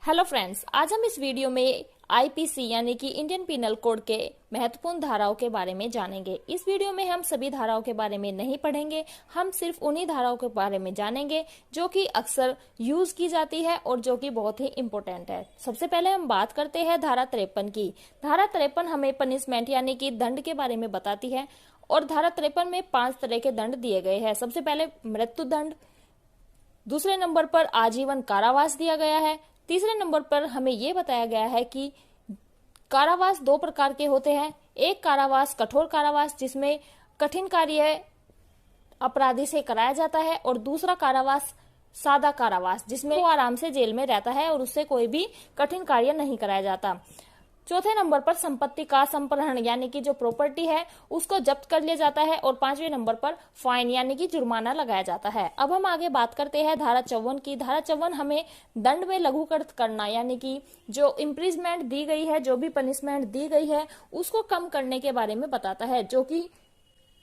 Hello friends, आज हम इस वीडियो में आईपीसी यानी कि इंडियन पिनल कोड के महत्वपूर्ण धाराओं के बारे में जानेंगे। इस वीडियो में हम सभी धाराओं के बारे में नहीं पढ़ेंगे, हम सिर्फ उन्हीं धाराओं के बारे में जानेंगे जो कि अक्सर यूज की जाती है और जो कि बहुत ही इम्पोर्टेंट है। सबसे पहले हम बात करते हैं धारा 53 की। धारा 53 हमें पनिशमेंट यानी कि दंड के बारे में बताती है और धारा 53 में 5 तरह के दंड दिए गए हैं। सबसे पहले मृत्यु दंड, दूसरे नंबर पर आजीवन कारावास दिया गया है, तीसरे नंबर पर हमें यह बताया गया है कि कारावास 2 प्रकार के होते हैं। एक कारावास कठोर कारावास जिसमें कठिन कार्य अपराधी से कराया जाता है और दूसरा कारावास सादा कारावास जिसमें वो आराम से जेल में रहता है और उससे कोई भी कठिन कार्य नहीं कराया जाता। चौथे नंबर पर संपत्ति का संप्रहरण यानी कि जो प्रॉपर्टी है उसको जब्त कर लिया जाता है और 5वें नंबर पर फाइन यानी कि जुर्माना लगाया जाता है। अब हम आगे बात करते हैं धारा 54 की। धारा 54 हमें दंड में लघुकृत करना यानी कि जो इम्प्रिजमेंट दी गई है, जो भी पनिशमेंट दी गई है उसको कम करने के बारे में बताता है, जो कि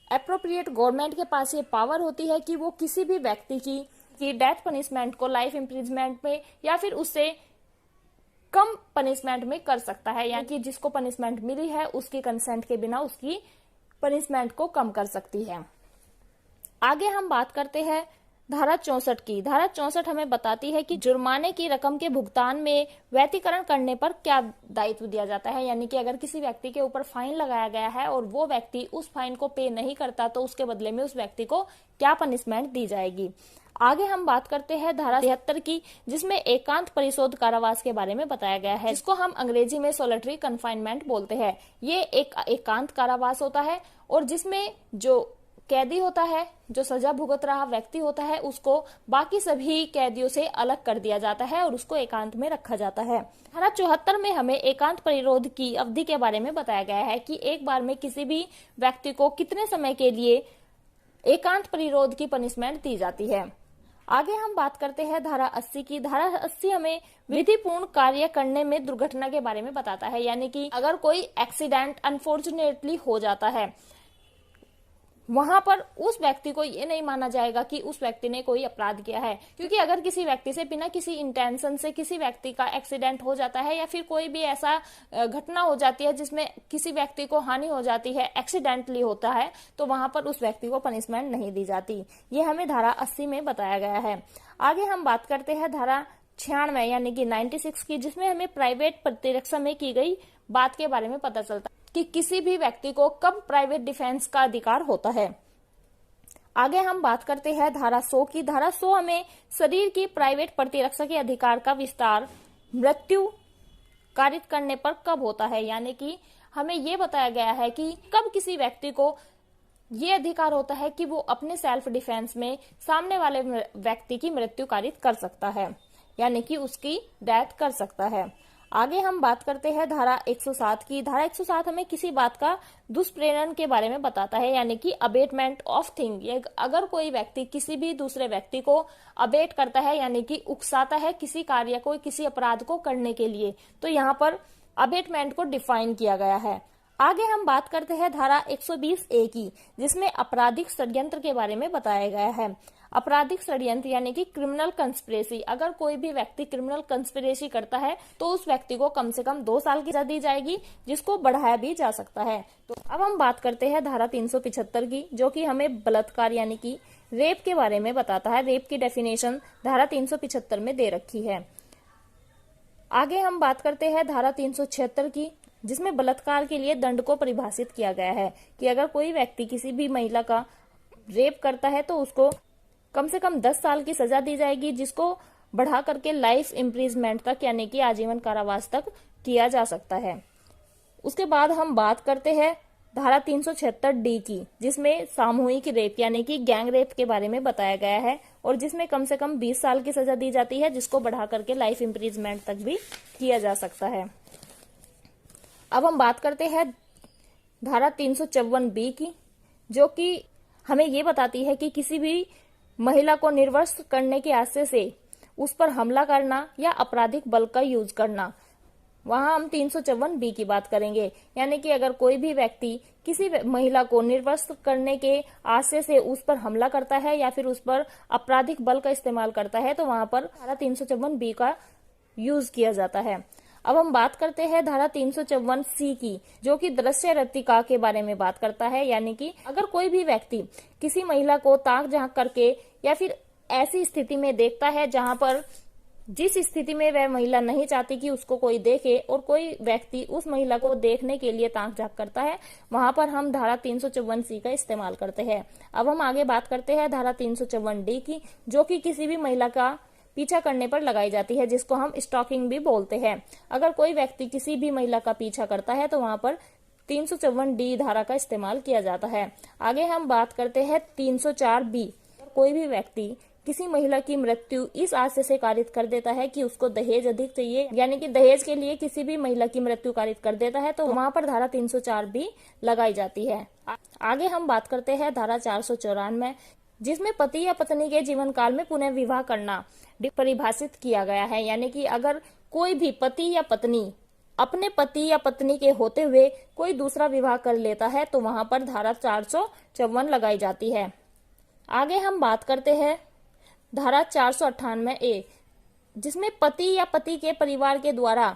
एप्रोप्रिएट गवर्नमेंट के पास ये पावर होती है कि वो किसी भी व्यक्ति की डेथ पनिशमेंट को लाइफ इम्प्रिजमेंट में या फिर उससे कम पनिशमेंट में कर सकता है, यानी कि जिसको पनिशमेंट मिली है उसकी कंसेंट के बिना उसकी पनिशमेंट को कम कर सकती है। आगे हम बात करते हैं धारा 64 की। धारा 64 हमें बताती है कि जुर्माने की रकम के भुगतान में व्यतिकरण करने पर क्या दायित्व दिया जाता है, यानी कि अगर किसी व्यक्ति के ऊपर फाइन लगाया गया है और वो व्यक्ति उस फाइन को पे नहीं करता तो उसके बदले में उस व्यक्ति को क्या पनिशमेंट दी जाएगी। आगे हम बात करते हैं धारा 73 की, जिसमें एकांत परिशोध कारावास के बारे में बताया गया है, जिसको हम अंग्रेजी में सोलिटरी कन्फाइनमेंट बोलते हैं। ये एक एकांत कारावास होता है और जिसमें जो कैदी होता है, जो सजा भुगत रहा व्यक्ति होता है, उसको बाकी सभी कैदियों से अलग कर दिया जाता है और उसको एकांत में रखा जाता है। धारा 74 में हमें एकांत परिरोध की अवधि के बारे में बताया गया है कि एक बार में किसी भी व्यक्ति को कितने समय के लिए एकांत परिरोध की पनिशमेंट दी जाती है। आगे हम बात करते हैं धारा 80 की। धारा 80 हमें विधिपूर्ण कार्य करने में दुर्घटना के बारे में बताता है, यानी कि अगर कोई एक्सीडेंट अनफॉर्चुनेटली हो जाता है वहां पर उस व्यक्ति को ये नहीं माना जाएगा कि उस व्यक्ति ने कोई अपराध किया है, क्योंकि अगर किसी व्यक्ति से बिना किसी इंटेंशन से किसी व्यक्ति का एक्सीडेंट हो जाता है या फिर कोई भी ऐसा घटना हो जाती है जिसमें किसी व्यक्ति को हानि हो जाती है, एक्सीडेंटली होता है, तो वहां पर उस व्यक्ति को पनिशमेंट नहीं दी जाती। ये हमें धारा 80 में बताया गया है। आगे हम बात करते हैं धारा 96 यानी कि 96 की, जिसमें हमें प्राइवेट प्रतिरक्षा में की गई बात के बारे में पता चलता है कि किसी भी व्यक्ति को कब प्राइवेट डिफेंस का अधिकार होता है। आगे हम बात करते हैं धारा 100 की। धारा 100 हमें शरीर की प्राइवेट प्रतिरक्षा के अधिकार का विस्तार मृत्यु कारित करने पर कब होता है, यानी कि हमें ये बताया गया है कि कब किसी व्यक्ति को ये अधिकार होता है कि वो अपने सेल्फ डिफेंस में सामने वाले व्यक्ति की मृत्यु कारित कर सकता है, यानी कि उसकी डेथ कर सकता है। आगे हम बात करते हैं धारा 107 की। धारा 107 हमें किसी बात का दुष्प्रेरण के बारे में बताता है, यानी कि अबेटमेंट ऑफ थिंग। अगर कोई व्यक्ति किसी भी दूसरे व्यक्ति को अबेट करता है यानी कि उकसाता है किसी कार्य को, किसी अपराध को करने के लिए, तो यहाँ पर अबेटमेंट को डिफाइन किया गया है। आगे हम बात करते हैं धारा 120A की, जिसमें आपराधिक षड्यंत्र के बारे में बताया गया है। आपराधिक षड्यंत्र यानी कि क्रिमिनल कंस्पिरेसी। अगर कोई भी व्यक्ति क्रिमिनल कंस्पिरेसी करता है तो उस व्यक्ति को कम से कम 2 साल की सजा दी जाएगी, जिसको बढ़ाया भी जा सकता है। तो अब हम बात करते हैं धारा 375 की, जो कि हमें बलात्कार यानी कि रेप के बारे में बताता है। रेप की डेफिनेशन धारा 375 में दे रखी है। आगे हम बात करते हैं धारा 376 की, जिसमें बलात्कार के लिए दंड को परिभाषित किया गया है कि अगर कोई व्यक्ति किसी भी महिला का रेप करता है तो उसको कम से कम 10 साल की सजा दी जाएगी, जिसको बढ़ा करके लाइफ इम्प्रिजमेंट तक यानी कि आजीवन कारावास तक किया जा सकता है। उसके बाद हम बात करते हैं धारा 376D की, जिसमें सामूहिक रेप यानी कि गैंग रेप के बारे में बताया गया है और जिसमें कम से कम 20 साल की सजा दी जाती है, जिसको बढ़ा करके लाइफ इम्प्रिजमेंट तक भी किया जा सकता है। अब हम बात करते हैं धारा 354B की, जो कि हमें ये बताती है कि किसी भी महिला को निर्वस्त्र करने के आशय से उस पर हमला करना या आपराधिक बल का यूज करना। वहां हम 354B की बात करेंगे, यानी कि अगर कोई भी व्यक्ति किसी महिला को निर्वस्त्र करने के आशय से उस पर हमला करता है या फिर उस पर आपराधिक बल का इस्तेमाल करता है तो वहां पर धारा 354B का यूज किया जाता है। अब हम बात करते हैं धारा 354C की, जो कि दृश्य रतिका के बारे में बात करता है। यानी कि अगर कोई भी व्यक्ति किसी महिला को ताक झांक करके या फिर ऐसी स्थिति में देखता है जहां पर जिस स्थिति में वह महिला नहीं चाहती कि उसको कोई देखे और कोई व्यक्ति उस महिला को देखने के लिए ताक झांक करता है, वहां पर हम धारा 354C का इस्तेमाल करते हैं। अब हम आगे बात करते हैं धारा 354D की, जो कि किसी भी महिला का पीछा करने पर लगाई जाती है, जिसको हम स्टॉकिंग भी बोलते हैं। अगर कोई व्यक्ति किसी भी महिला का पीछा करता है तो वहां पर 354D धारा का इस्तेमाल किया जाता है। आगे हम बात करते हैं 304B। कोई भी व्यक्ति किसी महिला की मृत्यु इस आशय से कारित कर देता है कि उसको दहेज अधिक चाहिए, यानी कि दहेज के लिए किसी भी महिला की मृत्यु कारित कर देता है, तो वहां पर धारा 304B लगाई जाती है। आगे हम बात करते हैं धारा 494, जिसमें पति या पत्नी के जीवन काल में पुनः विवाह करना परिभाषित किया गया है। यानी कि अगर कोई भी पति या पत्नी अपने पति या पत्नी के होते हुए कोई दूसरा विवाह कर लेता है तो वहां पर धारा 454 लगाई जाती है। आगे हम बात करते हैं धारा 498A, जिसमें पति या पति के परिवार के द्वारा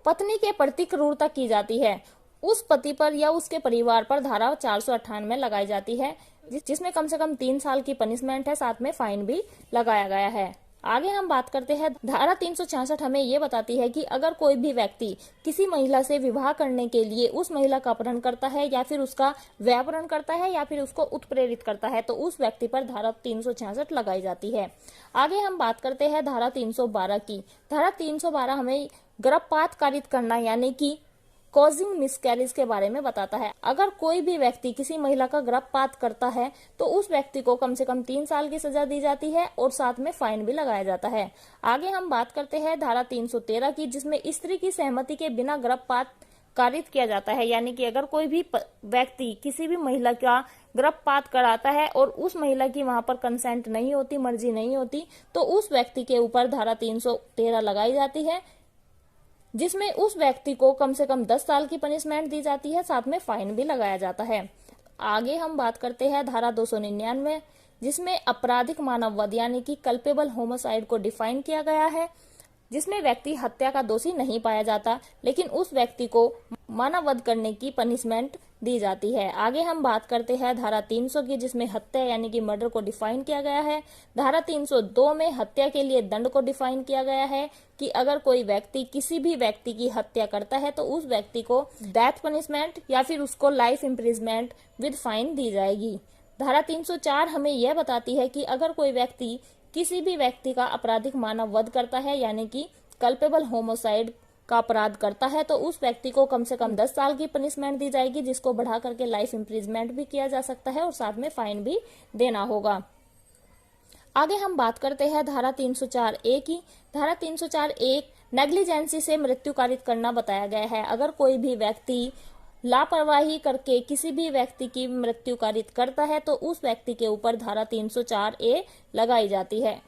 पत्नी के प्रति क्रूरता की जाती है, उस पति पर या उसके परिवार पर धारा 498 लगाई जाती है, जिसमें कम से कम 3 साल की पनिशमेंट है, साथ में फाइन भी लगाया गया है। आगे हम बात करते हैं धारा 366 हमें ये बताती है कि अगर कोई भी व्यक्ति किसी महिला से विवाह करने के लिए उस महिला का अपहरण करता है या फिर उसका व्यापहरण करता है या फिर उसको उत्प्रेरित करता है तो उस व्यक्ति पर धारा 366 लगाई जाती है। आगे हम बात करते हैं धारा 312 की। धारा 312 हमें गर्भपात कारित करना यानी कि कॉजिंग मिसकैरेज के बारे में बताता है। अगर कोई भी व्यक्ति किसी महिला का गर्भपात करता है तो उस व्यक्ति को कम से कम 3 साल की सजा दी जाती है और साथ में फाइन भी लगाया जाता है। आगे हम बात करते हैं धारा 313 की, जिसमें स्त्री की सहमति के बिना गर्भपात कारित किया जाता है। यानी कि अगर कोई भी व्यक्ति किसी भी महिला का गर्भपात कराता है और उस महिला की वहां पर कंसेंट नहीं होती, मर्जी नहीं होती, तो उस व्यक्ति के ऊपर धारा 313 लगाई जाती है, जिसमें उस व्यक्ति को कम से कम 10 साल की पनिशमेंट दी जाती है, साथ में फाइन भी लगाया जाता है। आगे हम बात करते हैं धारा 299, जिसमें आपराधिक मानववध यानी कि कल्पेबल होमोसाइड को डिफाइन किया गया है, जिसमें व्यक्ति हत्या का दोषी नहीं पाया जाता लेकिन उस व्यक्ति को मानववध करने की पनिशमेंट दी जाती है। आगे हम बात करते हैं धारा 300 की, जिसमें हत्या यानी कि मर्डर को डिफाइन किया गया है। धारा 302 में हत्या के लिए दंड को डिफाइन किया गया है कि अगर कोई व्यक्ति किसी भी व्यक्ति की हत्या करता है तो उस व्यक्ति को डेथ पनिशमेंट या फिर उसको लाइफ इम्प्रिजमेंट विद फाइन दी जाएगी। धारा 304 हमें यह बताती है कि अगर कोई व्यक्ति किसी भी व्यक्ति का आपराधिक मानव वध करता है यानी कि कल्पेबल होमोसाइड का अपराध करता है तो उस व्यक्ति को कम से कम 10 साल की पनिशमेंट दी जाएगी, जिसको बढ़ा करके लाइफ इम्प्रिजमेंट भी किया जा सकता है और साथ में फाइन भी देना होगा। आगे हम बात करते हैं धारा 304A की। धारा 304A नेग्लिजेंसी से मृत्यु कारित करना बताया गया है। अगर कोई भी व्यक्ति लापरवाही करके किसी भी व्यक्ति की मृत्यु कारित करता है तो उस व्यक्ति के ऊपर धारा 304A लगाई जाती है,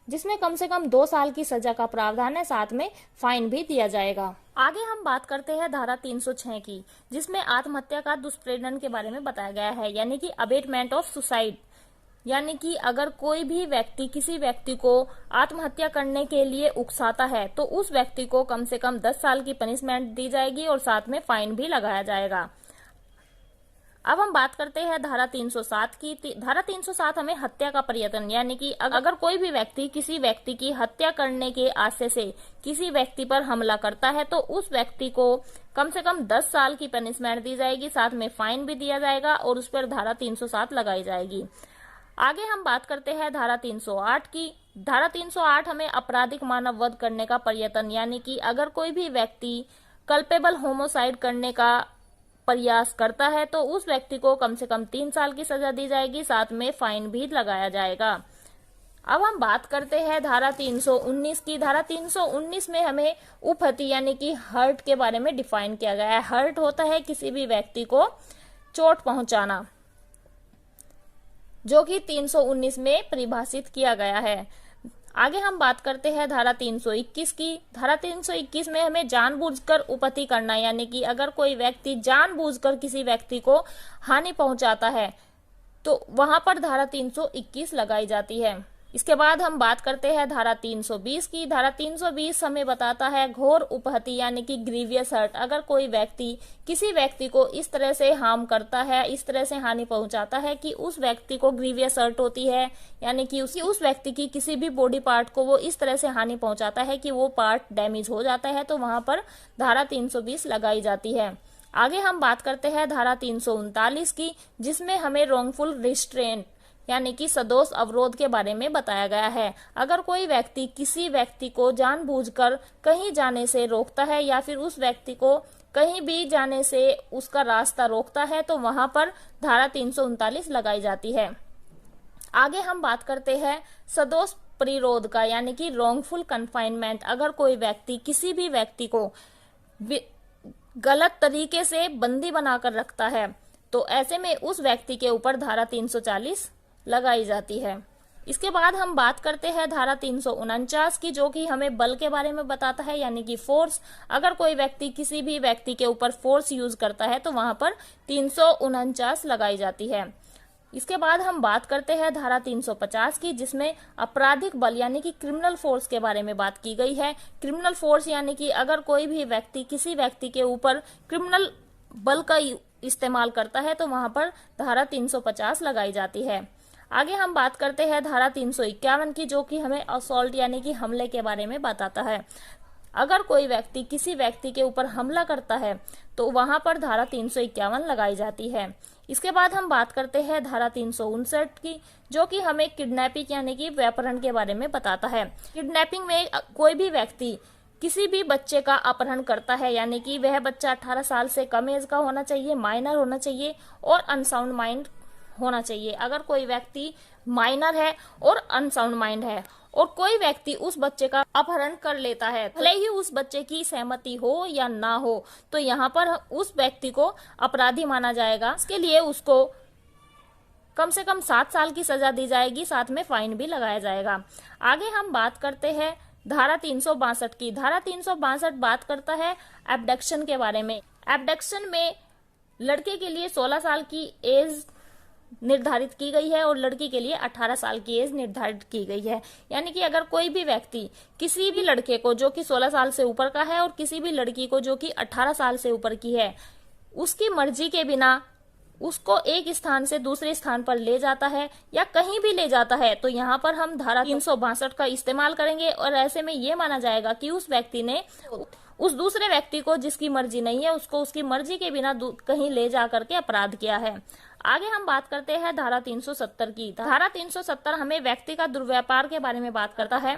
जिसमें कम से कम 2 साल की सजा का प्रावधान है, साथ में फाइन भी दिया जाएगा। आगे हम बात करते हैं धारा 306 की, जिसमें आत्महत्या का दुष्प्रेरण के बारे में बताया गया है, यानी कि अबेटमेंट ऑफ सुसाइड। यानी कि अगर कोई भी व्यक्ति किसी व्यक्ति को आत्महत्या करने के लिए उकसाता है तो उस व्यक्ति को कम से कम 10 साल की पनिशमेंट दी जाएगी और साथ में फाइन भी लगाया जाएगा। अब हम बात करते हैं धारा 307 की। धारा 307 हमें हत्या का प्रयत्न यानी कि अगर कोई भी व्यक्ति किसी व्यक्ति की हत्या करने के आशय से किसी व्यक्ति पर हमला करता है तो उस व्यक्ति को कम से कम 10 साल की पनिशमेंट दी जाएगी, साथ में फाइन भी दिया जाएगा और उस पर धारा 307 लगाई जाएगी। आगे हम बात करते हैं धारा 308 की। धारा 308 हमें आपराधिक मानव वध करने का प्रयत्न यानी कि अगर कोई भी व्यक्ति कल्पेबल होमोसाइड करने का प्रयास करता है तो उस व्यक्ति को कम से कम 3 साल की सजा दी जाएगी, साथ में फाइन भी लगाया जाएगा। अब हम बात करते हैं धारा 319 की। धारा 319 में हमें उपहति यानी कि हर्ट के बारे में डिफाइन किया गया है। हर्ट होता है किसी भी व्यक्ति को चोट पहुंचाना, जो कि 319 में परिभाषित किया गया है। आगे हम बात करते हैं धारा 321 की। धारा 321 में हमें जानबूझकर उपहति करना यानी कि अगर कोई व्यक्ति जानबूझकर किसी व्यक्ति को हानि पहुंचाता है तो वहां पर धारा 321 लगाई जाती है। इसके बाद हम बात करते हैं धारा 320 की। धारा 320 हमें बताता है घोर उपहति यानी कि ग्रीवियस हर्ट। अगर कोई व्यक्ति किसी व्यक्ति को इस तरह से हार्म करता है, इस तरह से हानि पहुंचाता है कि उस व्यक्ति को ग्रीवियस हर्ट होती है, यानी कि उस व्यक्ति की किसी भी बॉडी पार्ट को वो इस तरह से हानि पहुंचाता है कि वो पार्ट डैमेज हो जाता है, तो वहां पर धारा 320 लगाई जाती है। आगे हम बात करते हैं धारा 339 की, जिसमें हमें रॉन्गफुल रिस्ट्रेंट यानी कि सदोष अवरोध के बारे में बताया गया है। अगर कोई व्यक्ति किसी व्यक्ति को जानबूझकर कहीं जाने से रोकता है या फिर उस व्यक्ति को कहीं भी जाने से उसका रास्ता रोकता है, तो वहां पर धारा 339 लगाई जाती है। आगे हम बात करते हैं सदोष परिरोध का, यानी कि रॉन्गफुल कन्फाइनमेंट। अगर कोई व्यक्ति किसी भी व्यक्ति को गलत तरीके से बंदी बनाकर रखता है, तो ऐसे में उस व्यक्ति के ऊपर धारा 340 लगाई जाती है। इसके बाद हम बात करते हैं धारा 349 की, जो कि हमें बल के बारे में बताता है, यानी कि फोर्स। अगर कोई व्यक्ति किसी भी व्यक्ति के ऊपर फोर्स यूज करता है तो वहां पर 349 लगाई जाती है। इसके बाद हम बात करते हैं धारा 350 की, जिसमें आपराधिक बल यानी कि क्रिमिनल फोर्स के बारे में बात की गई है। क्रिमिनल फोर्स यानी कि अगर कोई भी व्यक्ति किसी व्यक्ति के ऊपर क्रिमिनल बल का इस्तेमाल करता है तो वहां पर धारा 350 लगाई जाती है। आगे हम बात करते हैं धारा 351 की, जो कि हमें असॉल्ट यानी कि हमले के बारे में बताता है। अगर कोई व्यक्ति किसी व्यक्ति के ऊपर हमला करता है तो वहां पर धारा 351 लगाई जाती है। इसके बाद हम बात करते हैं धारा 359 की, जो कि हमें किडनैपिंग यानी कि व्यापहरण के बारे में बताता है। किडनैपिंग में कोई भी व्यक्ति किसी भी बच्चे का अपहरण करता है, यानी कि वह बच्चा 18 साल से कम एज का होना चाहिए, माइनर होना चाहिए और अनसाउंड माइंड होना चाहिए। अगर कोई व्यक्ति माइनर है और अनसाउंड माइंड है और कोई व्यक्ति उस बच्चे का अपहरण कर लेता है, भले ही उस बच्चे की सहमति हो या ना हो, तो यहाँ पर उस व्यक्ति को अपराधी माना जाएगा। इसके लिए उसको कम से कम 7 साल की सजा दी जाएगी, साथ में फाइन भी लगाया जाएगा। आगे हम बात करते हैं धारा 362 की। धारा 362 बात करता है एब्डक्शन के बारे में। एब्डक्शन में लड़के के लिए 16 साल की एज निर्धारित की गई है और लड़की के लिए 18 साल की एज निर्धारित की गई है। यानी कि अगर कोई भी व्यक्ति किसी भी लड़के को जो कि 16 साल से ऊपर का है और किसी भी लड़की को जो कि 18 साल से ऊपर की है, उसकी मर्जी के बिना उसको एक स्थान से दूसरे स्थान पर ले जाता है या कहीं भी ले जाता है, तो यहाँ पर हम धारा 362 का इस्तेमाल करेंगे और ऐसे में ये माना जाएगा कि उस व्यक्ति ने उस दूसरे व्यक्ति को जिसकी मर्जी नहीं है उसको उसकी मर्जी के बिना कहीं ले जा करके अपराध किया है। आगे हम बात करते हैं धारा 370 की। धारा 370 हमें व्यक्ति का दुर्व्यापार के बारे में बात करता है,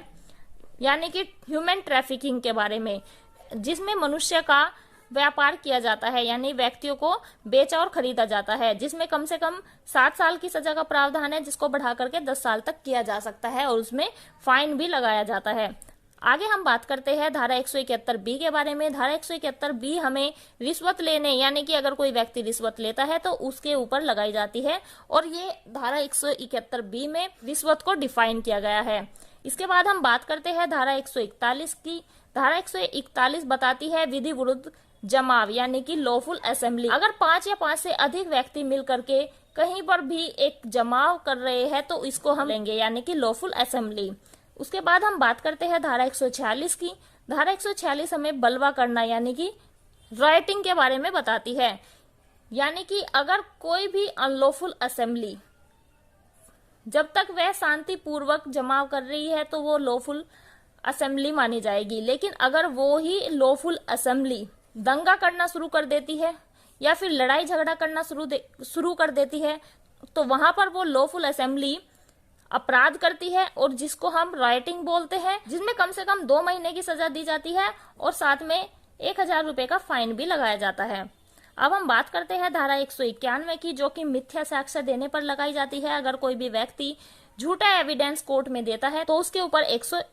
यानी कि ह्यूमन ट्रैफिकिंग के बारे में, जिसमें मनुष्य का व्यापार किया जाता है, यानी व्यक्तियों को बेचा और खरीदा जाता है, जिसमें कम से कम 7 साल की सजा का प्रावधान है, जिसको बढ़ा करके 10 साल तक किया जा सकता है और उसमें फाइन भी लगाया जाता है। आगे हम बात करते हैं धारा 171 के बारे में। धारा 171 हमें रिश्वत लेने यानी कि अगर कोई व्यक्ति रिश्वत लेता है तो उसके ऊपर लगाई जाती है और ये धारा 171 में रिश्वत को डिफाइन किया गया है। इसके बाद हम बात करते हैं धारा 141 की। धारा 141 बताती है विधि विरुद्ध जमाव यानी कि लॉफुल असेंबली। अगर 5 या 5 से अधिक व्यक्ति मिल करके कहीं पर भी एक जमाव कर रहे हैं तो इसको हम लेंगे यानी कि लॉफुल असेंबली। उसके बाद हम बात करते हैं धारा 146 की। धारा 146 हमें बलवा करना यानी कि राइटिंग के बारे में बताती है, यानी कि अगर कोई भी अनलॉफुल असेंबली जब तक वह शांतिपूर्वक जमाव कर रही है तो वो लॉफुल असेंबली मानी जाएगी, लेकिन अगर वो ही लॉफुल असेंबली दंगा करना शुरू कर देती है या फिर लड़ाई झगड़ा करना शुरू कर देती है तो वहां पर वो लॉफुल असेंबली अपराध करती है और जिसको हम राइटिंग बोलते हैं, जिसमें कम से कम 2 महीने की सजा दी जाती है और साथ में 1000 रुपए का फाइन भी लगाया जाता है। अब हम बात करते हैं धारा 191 की, जो कि मिथ्या साक्ष्य देने पर लगाई जाती है। अगर कोई भी व्यक्ति झूठा एविडेंस कोर्ट में देता है तो उसके ऊपर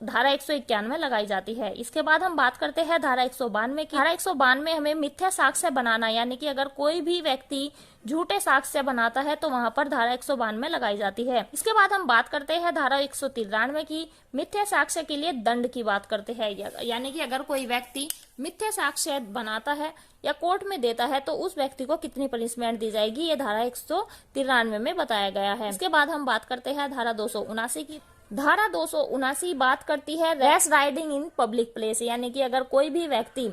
धारा 191 लगाई जाती है। इसके बाद हम बात करते हैं धारा 192 की। धारा 192 हमें मिथ्या साक्ष्य बनाना यानी कि अगर कोई भी व्यक्ति झूठे साक्ष्य बनाता है तो वहां पर धारा 192 लगाई जाती है। इसके बाद हम बात करते हैं धारा 193 की। मिथ्या साक्ष्य के लिए दंड की बात करते हैं, यानी कि अगर कोई व्यक्ति मिथ्या साक्ष्य बनाता है या कोर्ट में देता है तो उस व्यक्ति को कितनी पनिशमेंट दी जाएगी, ये धारा 193 में बताया गया है। इसके बाद हम बात करते हैं धारा 279 की। धारा 279 बात करती है rash riding in public place, यानी कि अगर कोई भी व्यक्ति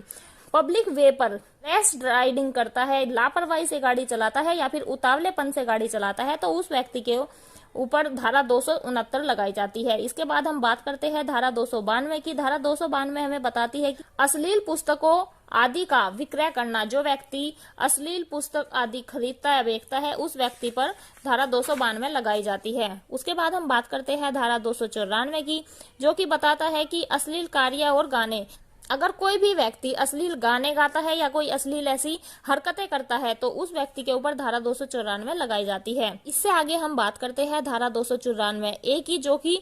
पब्लिक वे पर रैश राइडिंग करता है, लापरवाही से गाड़ी चलाता है या फिर उतावलेपन से गाड़ी चलाता है, तो उस व्यक्ति के ऊपर धारा 269 लगाई जाती है। इसके बाद हम बात करते हैं धारा 292 की। धारा 292 हमें बताती है कि अश्लील पुस्तकों आदि का विक्रय करना, जो व्यक्ति अश्लील पुस्तक आदि खरीदता है बेचता है, उस व्यक्ति पर धारा 292 लगाई जाती है। उसके बाद हम बात करते हैं धारा 294 की, जो कि बताता है कि अश्लील कार्य और गाने, अगर कोई भी व्यक्ति अश्लील गाने गाता है या कोई अश्लील ऐसी हरकतें करता है तो उस व्यक्ति के ऊपर धारा 294 लगाई जाती है। इससे आगे हम बात करते हैं धारा 294A की, जो कि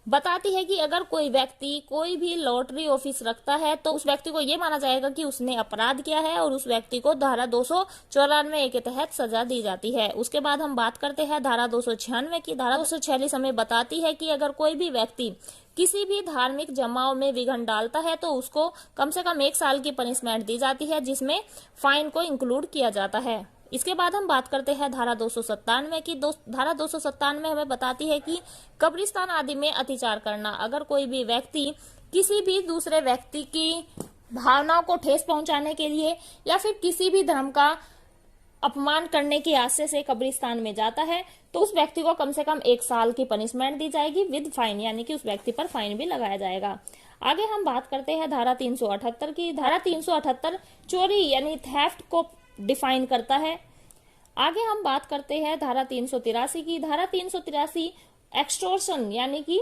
बताती है कि अगर कोई व्यक्ति कोई भी लॉटरी ऑफिस रखता है तो उस व्यक्ति को ये माना जाएगा कि उसने अपराध किया है और उस व्यक्ति को धारा 294A के तहत सजा दी जाती है। उसके बाद हम बात करते हैं धारा 296 की। धारा 246 हमें बताती है कि अगर कोई भी व्यक्ति किसी भी धार्मिक जमाव में विघ्न डालता है तो उसको कम से कम 1 साल की पनिशमेंट दी जाती है, जिसमें फाइन को इंक्लूड किया जाता है। इसके बाद हम बात करते हैं धारा 297 की। धारा 297 हमें बताती है कि कब्रिस्तान आदि में अत्याचार करना, अगर कोई भी व्यक्ति किसी भी दूसरे व्यक्ति की भावनाओं को ठेस पहुंचाने के लिए या फिर किसी भी धर्म का अपमान करने के आशय से कब्रिस्तान में जाता है तो उस व्यक्ति को कम से कम 1 साल की पनिशमेंट दी जाएगी विद फाइन, यानी कि उस व्यक्ति पर फाइन भी लगाया जाएगा। आगे हम बात करते हैं धारा 378 की। धारा 378 चोरी यानी थेफ्ट को डिफाइन करता है। आगे हम बात करते हैं धारा 383 की। धारा 383 एक्सटॉर्शन, यानी कि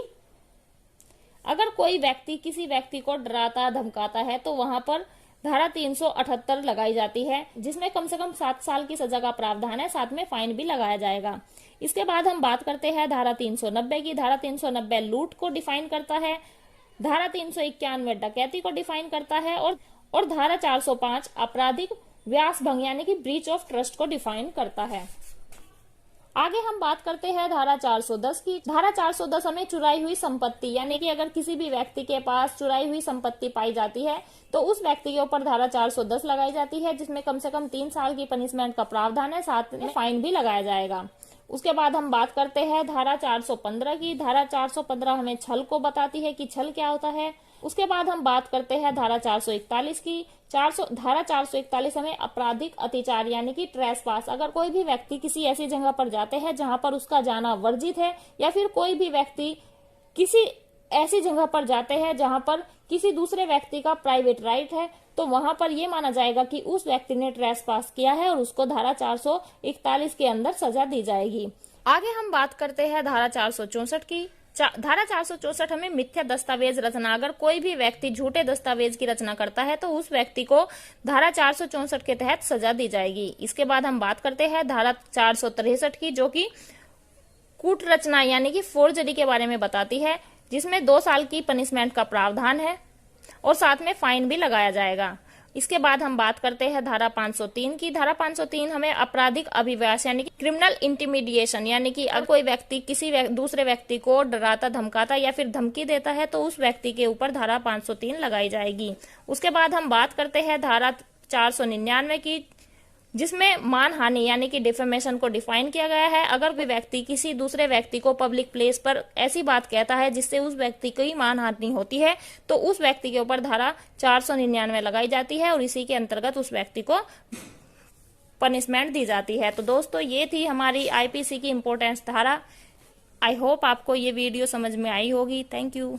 अगर कोई व्यक्ति किसी व्यक्ति को डराता धमकाता है तो वहां पर धारा 378 लगाई जाती है, जिसमें कम से कम 7 साल की सजा का प्रावधान है, साथ में फाइन भी लगाया जाएगा। इसके बाद हम बात करते हैं धारा 390 की। धारा 390 लूट को डिफाइन करता है। धारा 391 डकैती को डिफाइन करता है और धारा 405 आपराधिक व्यास भंग यानी कि ब्रीच ऑफ ट्रस्ट को डिफाइन करता है। आगे हम बात करते हैं धारा 410 की। धारा 410 हमें चुराई हुई संपत्ति, यानी कि अगर किसी भी व्यक्ति के पास चुराई हुई संपत्ति पाई जाती है तो उस व्यक्ति के ऊपर धारा 410 लगाई जाती है, जिसमें कम से कम 3 साल की पनिशमेंट का प्रावधान है, साथ में फाइन भी लगाया जाएगा। उसके बाद हम बात करते हैं धारा 415 की। धारा 415 हमें छल को बताती है कि छल क्या होता है। उसके बाद हम बात करते हैं धारा 441 की। धारा 441 हमें आपराधिक अत्याचार यानी कि ट्रेसपास, अगर कोई भी व्यक्ति किसी ऐसी जगह पर जाते हैं जहां पर उसका जाना वर्जित है या फिर कोई भी व्यक्ति किसी ऐसी जगह पर जाते हैं जहां पर किसी दूसरे व्यक्ति का प्राइवेट राइट है, तो वहां पर यह माना जाएगा कि उस व्यक्ति ने ट्रेसपास किया है और उसको धारा 441 के अंदर सजा दी जाएगी। आगे हम बात करते हैं धारा 464 की। धारा 464 हमें मिथ्या दस्तावेज रचना, अगर कोई भी व्यक्ति झूठे दस्तावेज की रचना करता है तो उस व्यक्ति को धारा 464 के तहत सजा दी जाएगी। इसके बाद हम बात करते हैं धारा 463 की, जो कि कूट रचना यानी कि फोर्जरी के बारे में बताती है, जिसमें 2 साल की पनिशमेंट का प्रावधान है और साथ में फाइन भी लगाया जाएगा। इसके बाद हम बात करते हैं धारा 503 की। धारा 503 हमें आपराधिक अभिव्यास यानी कि क्रिमिनल इंटिमिडिएशन, यानी कि अगर कोई व्यक्ति किसी दूसरे व्यक्ति को डराता धमकाता या फिर धमकी देता है तो उस व्यक्ति के ऊपर धारा 503 लगाई जाएगी। उसके बाद हम बात करते हैं धारा 499 की, जिसमें मानहानि यानी कि डिफेमेशन को डिफाइन किया गया है। अगर कोई व्यक्ति किसी दूसरे व्यक्ति को पब्लिक प्लेस पर ऐसी बात कहता है जिससे उस व्यक्ति की मानहानि होती है तो उस व्यक्ति के ऊपर धारा 499 लगाई जाती है और इसी के अंतर्गत उस व्यक्ति को पनिशमेंट दी जाती है। तो दोस्तों, ये थी हमारी आईपीसी की इम्पोर्टेंस धारा। आई होप आपको ये वीडियो समझ में आई होगी। Thank you.